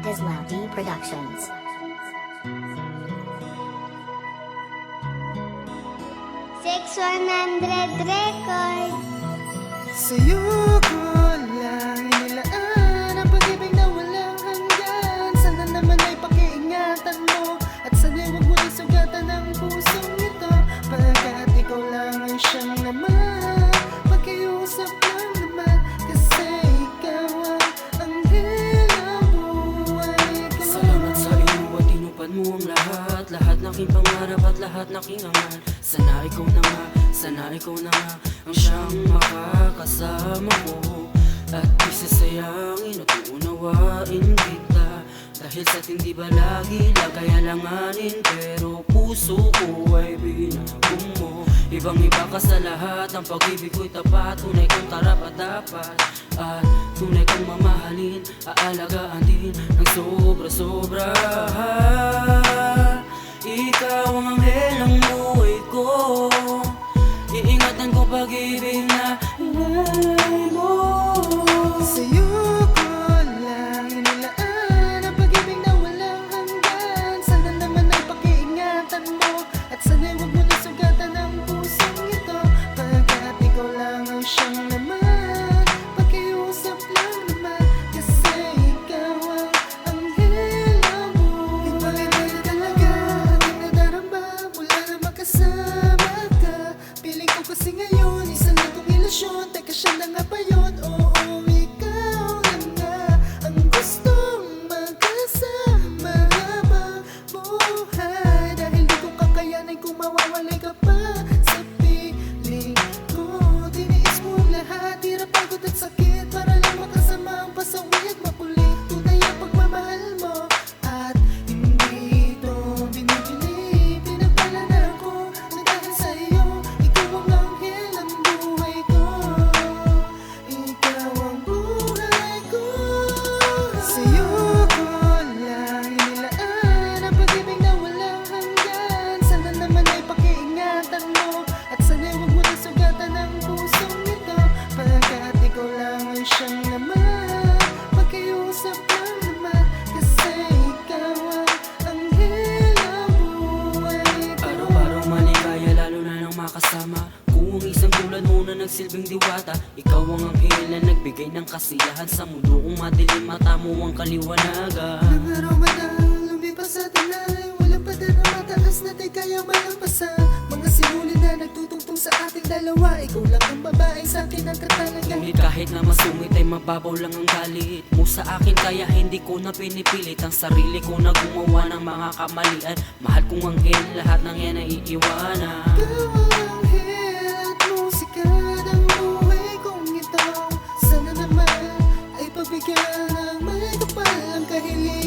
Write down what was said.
Islam D Productions. Six 100 record. Sa'yo ko lang inilaan ang pag-ibig na walang hanggan. Sana naman ay pakiingatan mo at sana'y huwag mo rin sugatan ang pusong ito, pagkat ikaw lang ang siyang naman. Pakiusap lang naman kasi ikaw ang anghel ng buhay ko. Salamat sa iyo at tinupad mo ang lahat, lahat ng aking pangarap at lahat ng aking angal. Sana ikaw na nga, sana ikaw na nga ang siyang makakasama ko. At di sasayangin at uunawain kita, dahil sa hindi ba lagi lagay alanganin, pero puso ko ay binagong mo. Ibang iba ka sa lahat, ang pag-ibig ko'y tapat, tunay kong karapat-dapat. At tunay kong mamahalin, aalagaan din ng sobra-sobra. Ikaw ang anghel ng buhay ko, iingatan ko pag-ibig na inalay mo. Sa'yo ko lang inilaan ang pag-ibig na walang hanggan. Sana naman ay pakiingatan mo at sana'y huwag mo rin sugatan ang pusong ito, pagkat ikaw lang ang siyang naman. Pakiusap lang naman kasi ikaw ang anghel ng buhay. Iba na talaga aking nadarama mula na makasama ka. Piling ko kasi ngayon isa lang tong ilusyon, teka siya na nga ba yun? Oo, ikaw na nga ang gustong magkasama habang buhay, dahil di ko kakayanin kung mawawalay ka pa sa piling ko. Tiniis mo ang lahat, hirap, pagod at sakit para lang makasama ang pasawi at makulit. Tunay ang pagmamahal mo at hindi ito binibili. Pinagpala na ako na dahil sa iyo, ikaw ang anghel ng buhay ko. Ikaw ang buhay ko. Sa'yo ko lang inilaan ang pag-ibig na walang hanggan. Sana naman ay pakiingatan mo at sana'y huwag mo rin sugatan ang pusong ito, pagkat ikaw lang ang siyang naman. Pakiusap lang naman kasi ikaw ang anghel ng buhay ko. Araw-araw maligaya lalo na nang makasama, kung ang isang tulad mo na nagsilbing diwata. Ikaw ang anghel na nagbigay ng kasiyahan sa mundo kung madilim, mata mo ang kaliwanagan. Ang araw man ang lumipas sa tinay, walang pader na mataas na di kaya malampasan. Mga simuli na nagtutungtong sa ating dalawa, ikaw lang ang babae sa akin ang katalaga. Ngunit kahit na masungit ay mababaw lang ang galit mo sa akin, kaya hindi ko na pinipilit ang sarili ko na gumawa ng mga kamalian. Mahal kong anghel, lahat ng yan ay iiwanan. Ikaw ang anghel at musika ng buhay kong ito. Sana naman ay pagbigyan ng may kapal ang kahilingan